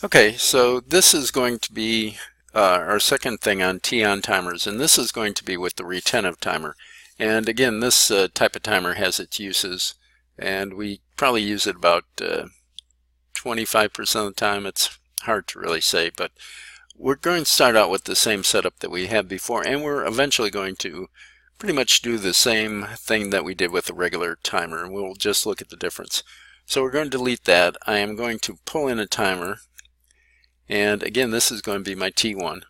Okay, so this is going to be our second thing on T-on timers, and this is going to be with the retentive timer. And again, this type of timer has its uses, and we probably use it about 25% of the time. It's hard to really say, but we're going to start out with the same setup that we had before, and we're eventually going to pretty much do the same thing that we did with the regular timer. We'll just look at the difference. So we're going to delete that. I am going to pull in a timer. And again, this is going to be my T1.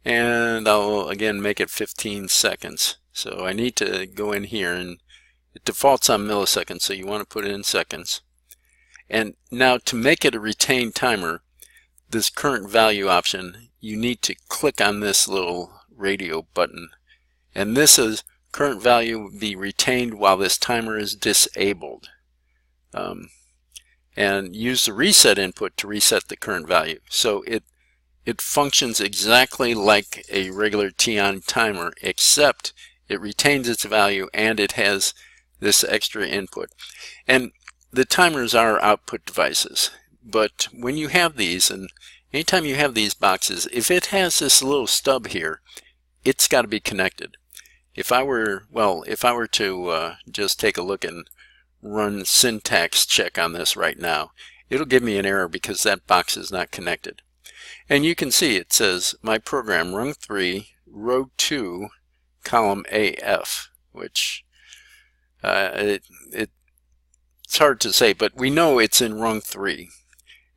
And I'll again make it 15 seconds. So I need to go in here, and it defaults on milliseconds, so you want to put it in seconds. And now to make it a retained timer, this current value option, you need to click on this little radio button. And this is current value will be retained while this timer is disabled. And use the reset input to reset the current value. So it functions exactly like a regular T-on timer, except it retains its value and it has this extra input. And the timers are output devices, but when you have these, and anytime you have these boxes, if it has this little stub here, it's got to be connected. If I were to just take a look and run syntax check on this right now, it'll give me an error because that box is not connected. And you can see it says my program rung 3 row 2 column AF, which it's hard to say, but we know it's in rung 3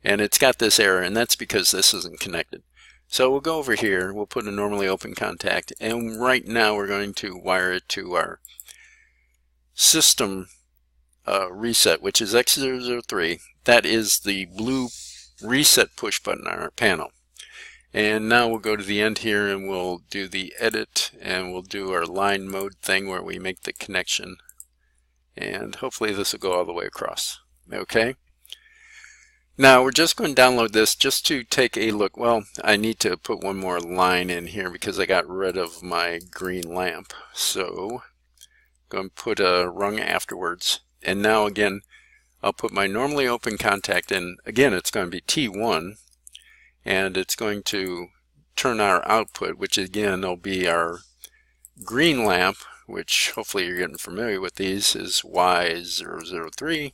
and it's got this error, and that's because this isn't connected. So we'll go over here, we'll put a normally open contact, and right now we're going to wire it to our system reset, which is X003. That is the blue reset push button on our panel. And now we'll go to the end here and we'll do the edit, and we'll do our line mode thing where we make the connection, and hopefully this will go all the way across. Okay, now we're just going to download this just to take a look. Well, I need to put one more line in here because I got rid of my green lamp, so I'm going to put a rung afterwards. And now again, I'll put my normally open contact in. Again, it's going to be T1, and it's going to turn our output, which again will be our green lamp, which hopefully you're getting familiar with these, is Y003.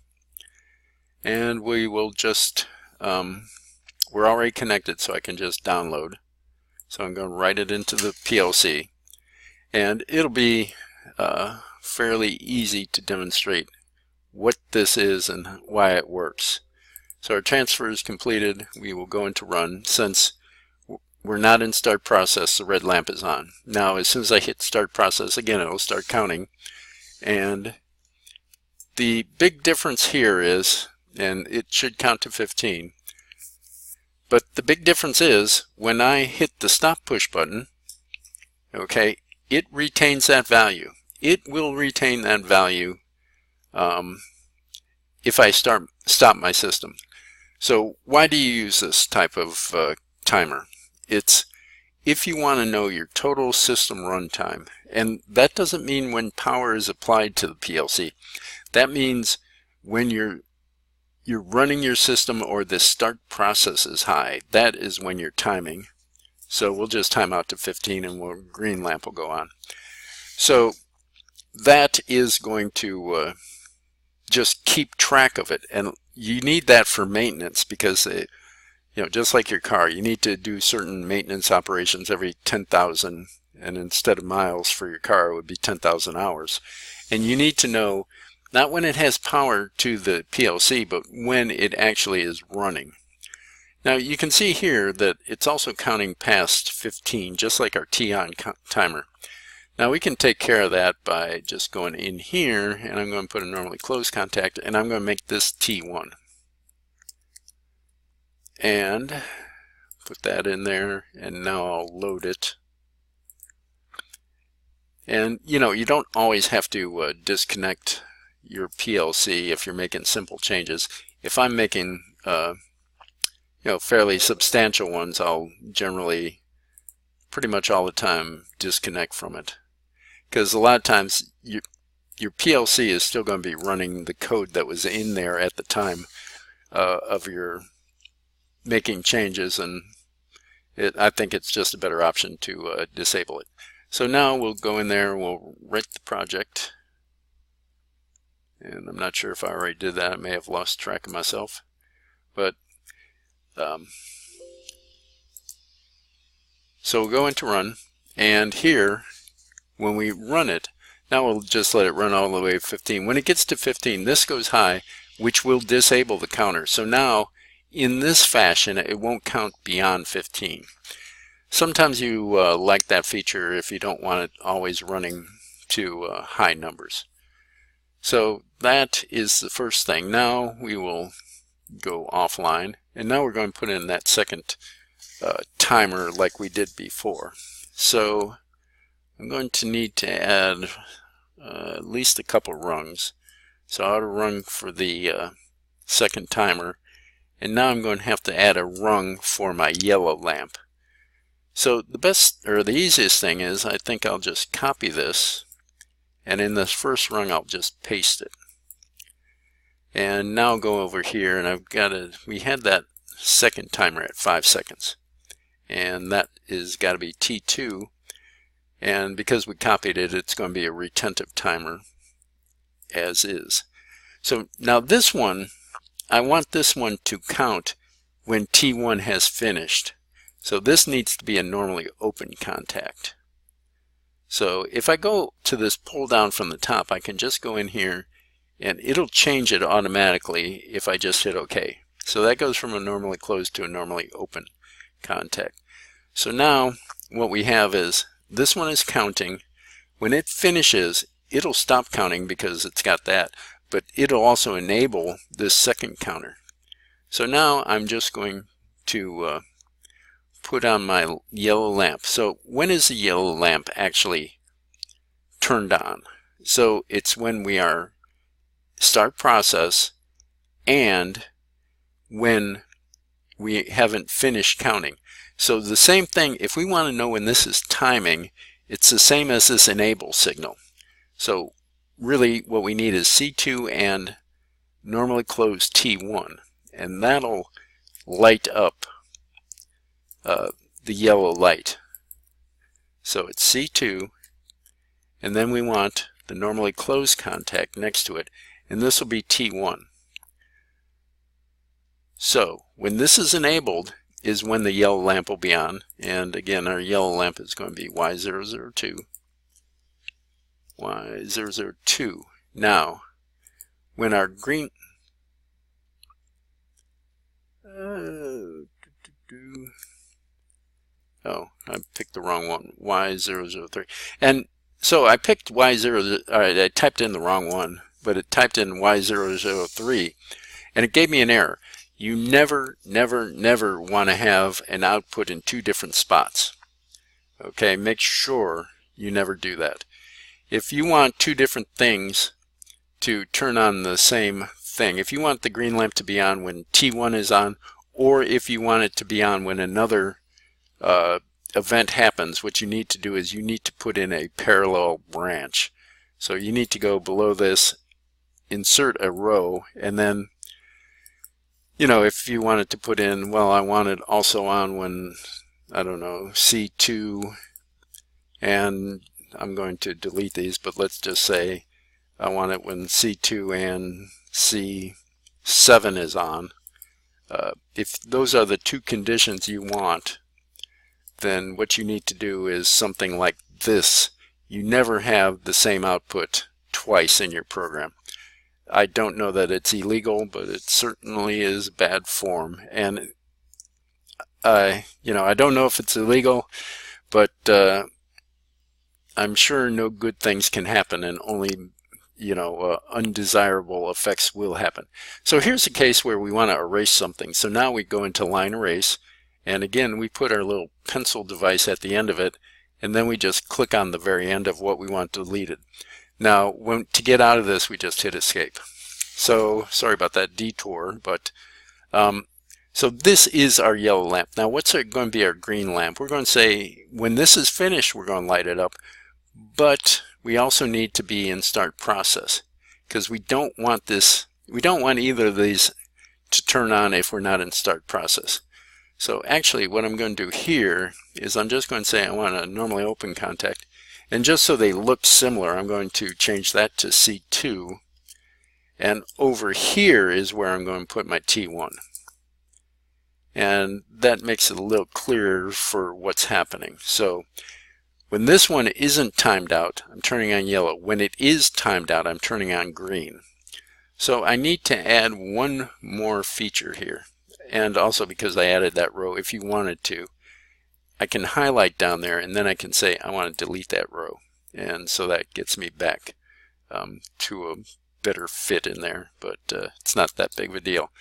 And we will just, we're already connected, so I can just download. So I'm going to write it into the PLC, and it'll be fairly easy to demonstrate what this is and why it works. So our transfer is completed. We will go into run. Since we're not in start process, the red lamp is on. Now as soon as I hit start process, again it'll start counting. And the big difference here is, and it should count to 15, but the big difference is when I hit the stop push button, okay, it retains that value. It will retain that value if I stop my system. So why do you use this type of timer? It's if you want to know your total system runtime, and that doesn't mean when power is applied to the PLC. That means when you're running your system or the start process is high. That is when you're timing. So we'll just time out to 15 and green lamp will go on. So that is going to just keep track of it, and you need that for maintenance because just like your car, you need to do certain maintenance operations every 10,000, and instead of miles for your car it would be 10,000 hours. And you need to know not when it has power to the PLC, but when it actually is running. Now you can see here that it's also counting past 15, just like our T-on timer. Now we can take care of that by just going in here, and I'm going to put a normally closed contact, and I'm going to make this T1. And put that in there, and now I'll load it. And you don't always have to disconnect your PLC if you're making simple changes. If I'm making fairly substantial ones, I'll generally pretty much all the time disconnect from it, because a lot of times your PLC is still going to be running the code that was in there at the time of your making changes, and I think it's just a better option to disable it. So now we'll go in there and we'll write the project. And I'm not sure if I already did that. I may have lost track of myself. But so we'll go into run, and here when we run it, now we'll just let it run all the way to 15. When it gets to 15, this goes high, which will disable the counter. So now in this fashion it won't count beyond 15. Sometimes you like that feature if you don't want it always running to high numbers. So that is the first thing. Now we will go offline, and now we're going to put in that second timer like we did before. So I'm going to need to add at least a couple rungs. So I ought to rung for the second timer, and now I'm going to have to add a rung for my yellow lamp. So the best, or the easiest thing is, I think I'll just copy this, and in this first rung I'll just paste it. And now go over here, and I've got we had that second timer at 5 seconds, and that is got to be T2, and because we copied it, it's going to be a retentive timer as is. So now this one, I want this one to count when T1 has finished. So this needs to be a normally open contact. So if I go to this pull down from the top, I can just go in here and it'll change it automatically if I just hit OK. So that goes from a normally closed to a normally open contact. So now what we have is this one is counting. When it finishes, it'll stop counting because it's got that, but it'll also enable this second counter. So now I'm just going to put on my yellow lamp. So when is the yellow lamp actually turned on? So it's when we are start process and when we haven't finished counting. So the same thing, if we want to know when this is timing, it's the same as this enable signal. So really what we need is C2 and normally closed T1, and that'll light up the yellow light. So it's C2, and then we want the normally closed contact next to it, and this will be T1. So when this is enabled is when the yellow lamp will be on, and again our yellow lamp is going to be Y002. Y002. Now when our green oh, I picked the wrong one, Y003. And so I picked Y0, alright, I typed in the wrong one, but it typed in Y003, and it gave me an error. You never want to have an output in two different spots. Okay, make sure you never do that. If you want two different things to turn on the same thing, if you want the green lamp to be on when T1 is on, or if you want it to be on when another event happens, what you need to do is you need to put in a parallel branch. So you need to go below this, insert a row, and then, you know, if you wanted to put in, well, I want it also on when, I don't know, C2, and I'm going to delete these, but let's just say I want it when C2 and C7 is on. If those are the two conditions you want, then what you need to do is something like this. You never have the same output twice in your program. I don't know that it's illegal, but it certainly is bad form. And you know, I don't know if it's illegal, but I'm sure no good things can happen, and only, you know, undesirable effects will happen. So here's a case where we want to erase something. So now we go into line erase, and again we put our little pencil device at the end of it, and then we just click on the very end of what we want deleted. Now to get out of this, we just hit escape. So sorry about that detour, but so this is our yellow lamp. Now what's going to be our green lamp? We're going to say when this is finished, we're going to light it up, but we also need to be in start process, because we don't want this, we don't want either of these to turn on if we're not in start process. So actually what I'm going to do here is I'm just going to say I want a normally open contact, and just so they look similar I'm going to change that to C2, and over here is where I'm going to put my T1, and that makes it a little clearer for what's happening. So when this one isn't timed out, I'm turning on yellow. When it is timed out, I'm turning on green. So I need to add one more feature here. And also because I added that row, if you wanted to, I can highlight down there and then I can say I want to delete that row. And so that gets me back to a better fit in there, but it's not that big of a deal.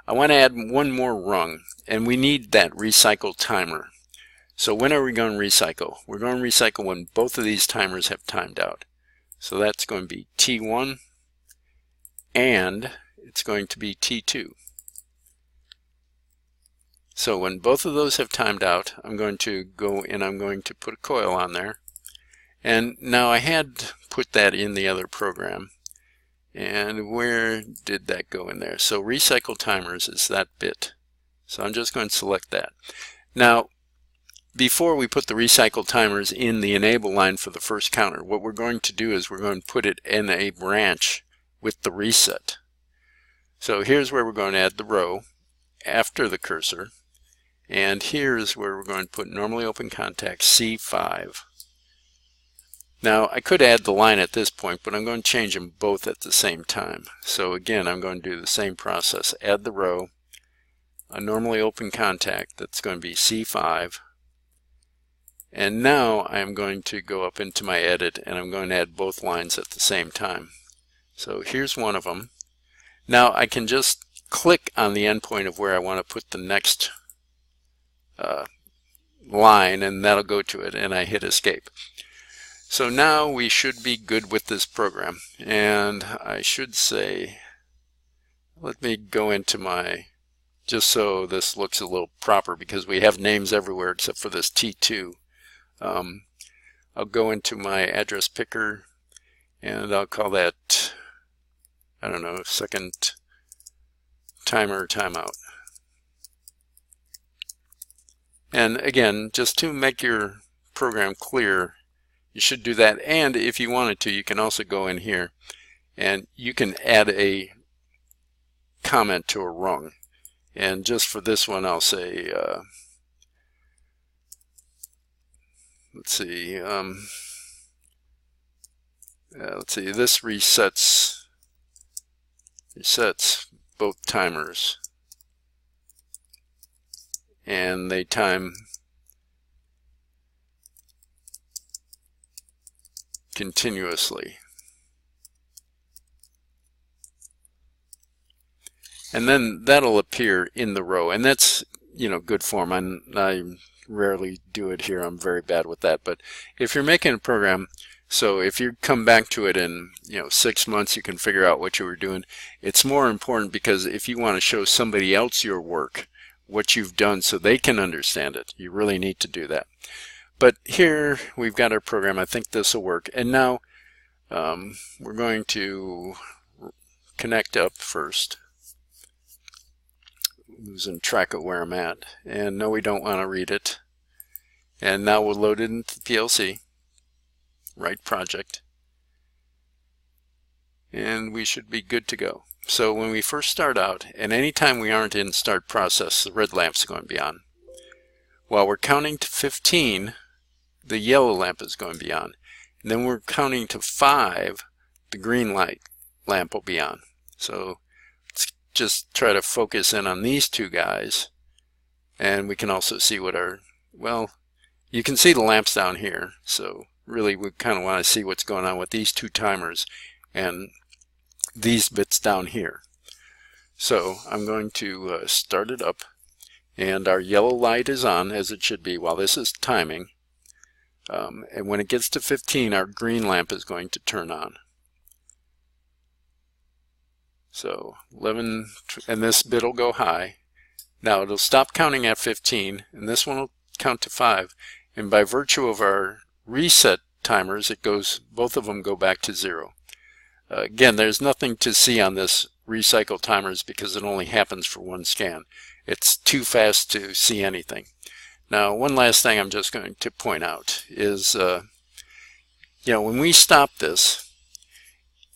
I want to add one more rung, and we need that recycle timer. So when are we going to recycle? We're going to recycle when both of these timers have timed out. So that's going to be T1 and it's going to be T2. So when both of those have timed out, I'm going to go and I'm going to put a coil on there. And now I had put that in the other program. And where did that go in there? So recycle timers is that bit. So I'm just going to select that. Now, before we put the recycle timers in the enable line for the first counter, what we're going to do is we're going to put it in a branch with the reset. So here's where we're going to add the row after the cursor. And here's where we're going to put normally open contact C5. Now I could add the line at this point, but I'm going to change them both at the same time. So again, I'm going to do the same process. Add the row, a normally open contact, that's going to be C5. And now I'm going to go up into my edit and I'm going to add both lines at the same time. So here's one of them. Now I can just click on the endpoint of where I want to put the next line, and that'll go to it, and I hit escape. So now we should be good with this program, and I should say, let me go into my, just so this looks a little proper because we have names everywhere except for this T2. I'll go into my address picker and I'll call that, I don't know, second timer timeout. And again, just to make your program clear, you should do that. And if you wanted to, you can also go in here and you can add a comment to a rung. And just for this one, I'll say, let's see, this resets both timers. And they time continuously. And then that'll appear in the row, and that's, you know, good form. I rarely do it here. I'm very bad with that. But if you're making a program, so if you come back to it in 6 months, you can figure out what you were doing. It's more important because if you want to show somebody else your work, what you've done, so they can understand it, you really need to do that. But here we've got our program. I think this will work. And now we're going to connect up first. Losing track of where I'm at. And no, we don't want to read it. And now we'll load it into the PLC. Write project. And we should be good to go. So when we first start out, and anytime we aren't in start process, the red lamp's going to be on. While we're counting to 15, the yellow lamp is going to be on. And then we're counting to 5, the green light lamp will be on. So let's just try to focus in on these two guys. And we can also see what our, well, you can see the lamps down here. So really we kind of want to see what's going on with these two timers and these bits down here. So I'm going to start it up, and our yellow light is on as it should be while this is timing. And when it gets to 15, our green lamp is going to turn on. So 11, and this bit will go high. Now it'll stop counting at 15, and this one will count to 5. And by virtue of our reset timers, it goes, both of them go back to 0. Again, there's nothing to see on this recycle timers because it only happens for one scan. It's too fast to see anything. Now, one last thing I'm just going to point out is, when we stop this,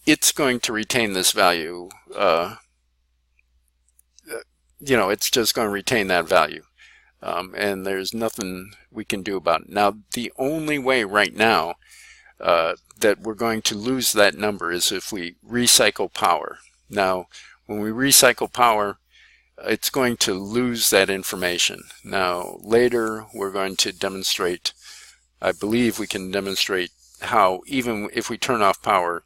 it's going to retain this value. It's just going to retain that value. And there's nothing we can do about it. Now, the only way right now that we're going to lose that number is if we recycle power. Now, when we recycle power, it's going to lose that information. Now, later we're going to demonstrate, I believe we can demonstrate how even if we turn off power,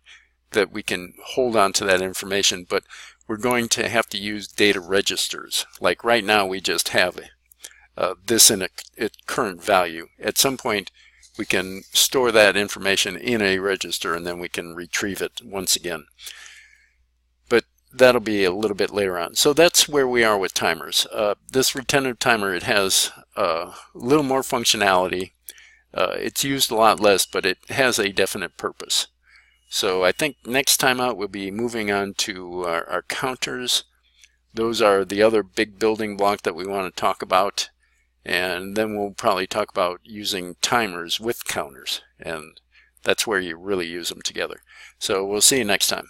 that we can hold on to that information, but we're going to have to use data registers. Like right now we just have this in a current value. At some point we can store that information in a register and then we can retrieve it once again. But that'll be a little bit later on. So that's where we are with timers. This retentive timer, it has a little more functionality. It's used a lot less, but it has a definite purpose. So I think next time out we'll be moving on to our counters. Those are the other big building block that we want to talk about. And then we'll probably talk about using timers with counters. And that's where you really use them together. So we'll see you next time.